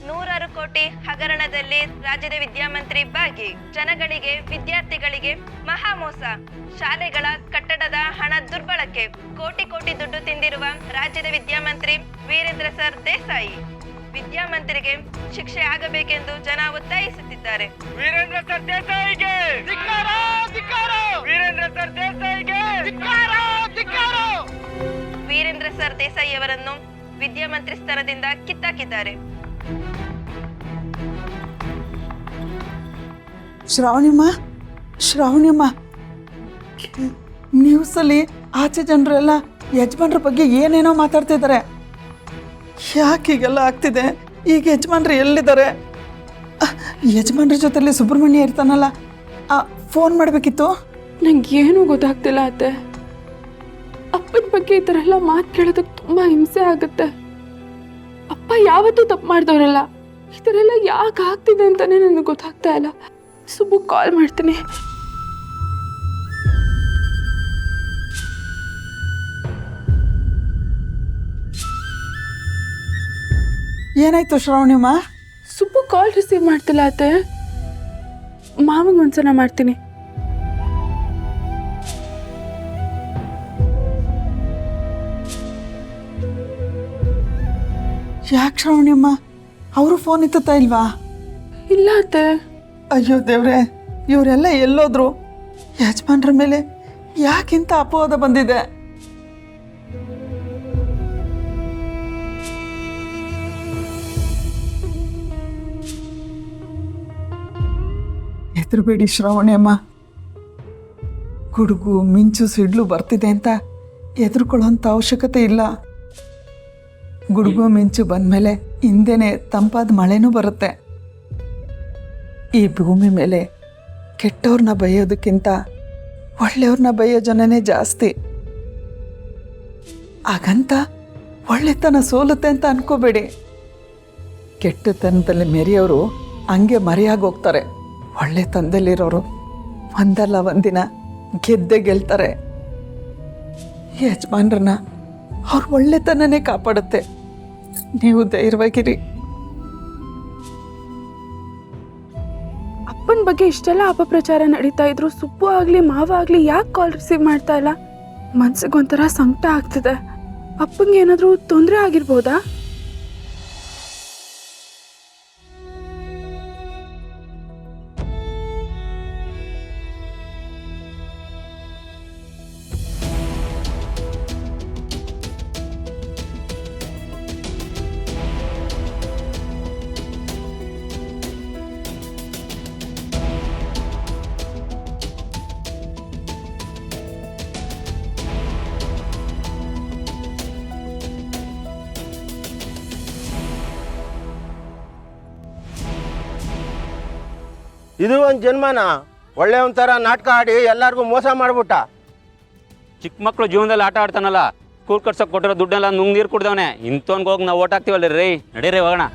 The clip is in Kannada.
100 ಕೋಟಿ ಹಗರಣದಲ್ಲಿ ರಾಜ್ಯದ ವಿದ್ಯಾಮಂತ್ರಿ ಭಾಗಿ. ಜನಗಳಿಗೆ ವಿದ್ಯಾರ್ಥಿಗಳಿಗೆ ಮಹಾ ಮೋಸ. ಶಾಲೆಗಳ ಕಟ್ಟಡದ ಹಣ ದುರ್ಬಳಕೆ. ಕೋಟಿ ಕೋಟಿ ದುಡ್ಡು ತಿಂದಿರುವ ರಾಜ್ಯದ ವಿದ್ಯಾಮಂತ್ರಿ ವೀರೇಂದ್ರ ಸರ್ ದೇಸಾಯಿ. ವಿದ್ಯಾಮಂತ್ರಿಗೆ ಶಿಕ್ಷೆ ಆಗಬೇಕೆಂದು ಜನ ಒತ್ತಾಯಿಸುತ್ತಿದ್ದಾರೆ. ವೀರೇಂದ್ರ ಸರ್ ದೇಸಾಯಿಗೆ ಧಿಕ್ಕಾರ, ಧಿಕ್ಕಾರ! ವೀರೇಂದ್ರ ಸರ್ ದೇಸಾಯಿಗೆ ಧಿಕ್ಕಾರ, ಧಿಕ್ಕಾರ! ವೀರೇಂದ್ರ ಸರ್ ದೇಸಾಯಿ ಅವರನ್ನು ವಿದ್ಯಾಮಂತ್ರಿ ಸ್ಥಾನದಿಂದ ಕಿತ್ತಾಕಿದ್ದಾರೆ. ಶ್ರಾವಣಿಯಮ್ಮ, ನ್ಯೂಸಲ್ಲಿ ಆಚೆ ಜನರೆಲ್ಲ ಯಜಮಾನ್ರ ಬಗ್ಗೆ ಏನೇನೋ ಮಾತಾಡ್ತಿದ್ದಾರೆ. ಯಾಕೆ ಹೀಗೆಲ್ಲ ಆಗ್ತಿದೆ? ಈಗ ಯಜಮಾನ್ರು ಎಲ್ಲಿದ್ದಾರೆ? ಯಜಮಾನ್ರ ಜೊತೆಲಿ ಸುಬ್ರಹ್ಮಣ್ಯ ಇರ್ತಾನಲ್ಲ, ಫೋನ್ ಮಾಡಬೇಕಿತ್ತು. ನಂಗೇನು ಗೊತ್ತಾಗ್ತಿಲ್ಲ ಅತ್ತೆ. ಅಪ್ಪನ ಬಗ್ಗೆ ಈ ಥರ ಎಲ್ಲ ಮಾತು ಕೇಳೋದಕ್ಕೆ ತುಂಬ ಹಿಂಸೆ ಆಗುತ್ತೆ. ಅಪ್ಪ ಯಾವತ್ತೂ ತಪ್ಪು ಮಾಡಿದವರಲ್ಲ. ಈ ಥರ ಎಲ್ಲ ಯಾಕೆ ಆಗ್ತಿದೆ ಅಂತಾನೆ ನನಗೆ ಗೊತ್ತಾಗ್ತಾ ಇಲ್ಲ. ಸುಬ್ಬು ಕಾಲ್ ಮಾಡ್ತೀನಿ. ಏನಾಯ್ತು ಶ್ರಾವಣಿಯಮ್ಮ? ಸುಬ್ಬು ಕಾಲ್ ರಿಸೀವ್ ಮಾಡ್ತಿಲ್ಲ ಅತ್ತೆ. ಮಾಮಗೆ ಒಂದ್ಸಲ ಮಾಡ್ತೀನಿ. ಯಾಕೆ ಶ್ರಾವಣಿಯಮ್ಮ, ಅವರು ಫೋನ್ ಎತ್ತುತ್ತಾ ಇಲ್ವಾ? ಇಲ್ಲ ಅತ್ತೆ. ಅಯ್ಯೋ ದೇವ್ರೆ, ಇವರೆಲ್ಲ ಎಲ್ಲೋದ್ರು? ಯಜಮಾನ್ರ ಮೇಲೆ ಯಾಕಿಂತ ಅಪವಾದ ಬಂದಿದೆ? ಹೆದರಬೇಡಿ ಶ್ರಾವಣಿಯಮ್ಮ. ಗುಡುಗು ಮಿಂಚು ಸಿಡ್ಲು ಬರ್ತಿದೆ ಅಂತ ಹೆದರ್ಕೊಳ್ಳೋಂಥ ಅವಶ್ಯಕತೆ ಇಲ್ಲ. ಗುಡುಗು ಮಿಂಚು ಬಂದಮೇಲೆ ಹಿಂದೆನೇ ತಂಪಾದ ಮಳೆನೂ ಬರುತ್ತೆ. ಈ ಭೂಮಿ ಮೇಲೆ ಕೆಟ್ಟವ್ರನ್ನ ಬೈಯೋದಕ್ಕಿಂತ ಒಳ್ಳೆಯವ್ರನ್ನ ಬೈಯೋ ಜನನೇ ಜಾಸ್ತಿ. ಹಾಗಂತ ಒಳ್ಳೆತನ ಸೋಲುತ್ತೆ ಅಂತ ಅನ್ಕೋಬೇಡಿ. ಕೆಟ್ಟತನದಲ್ಲಿ ಮೆರೆಯೋರು ಹಂಗೆ ಮರೆಯಾಗಿ ಹೋಗ್ತಾರೆ. ಒಳ್ಳೆತನದಲ್ಲಿರೋರು ಒಂದಲ್ಲ ಒಂದಿನ ಗೆದ್ದೆ ಗೆಲ್ತಾರೆ. ಯಜಮಾನ್ರನ್ನ ಅವ್ರ ಒಳ್ಳೆತನನೇ ಕಾಪಾಡುತ್ತೆ. ನೀವು ಧೈರ್ಯವಾಗಿರಿ. ಅಪ್ಪನ ಬಗ್ಗೆ ಇಷ್ಟೆಲ್ಲ ಅಪಪ್ರಚಾರ ನಡೀತಾ ಇದ್ರು ಸುಬ್ಬು ಆಗಲಿ ಮಾವ ಆಗಲಿ ಯಾಕೆ ಕಾಲ್ ರಿಸೀವ್ ಮಾಡ್ತಾ ಇಲ್ಲ? ಮನ್ಸಿಗೊಂಥರ ಸಂಕಟ ಆಗ್ತಿದೆ. ಅಪ್ಪಂಗೆ ಏನಾದರೂ ತೊಂದರೆ ಆಗಿರ್ಬೋದಾ? ಇದು ಒಂದು ಜನ್ಮನ ಒಳ್ಳೆ ಒಂಥರ ನಾಟಕ ಆಡಿ ಎಲ್ಲರಿಗೂ ಮೋಸ ಮಾಡ್ಬಿಟ್ಟ. ಚಿಕ್ಕ ಮಕ್ಕಳು ಜೀವನದಲ್ಲಿ ಆಟ ಆಡ್ತಾನಲ್ಲ, ಸ್ಕೂಲ್ ಕಟ್ಸೋಕೆ ಕೊಟ್ಟಿರೋ ದುಡ್ಡೆಲ್ಲ ನುಂಗ್ ನೀರು ಕುಡ್ದವನೆ. ಇಂಥವ್ನಿಗೆ ಹೋಗಿ ನಾವು ಓಟ್ ಹಾಕ್ತೀವಲ್ಲ ರೀ. ನಡೀರಿ ಹೋಗೋಣ.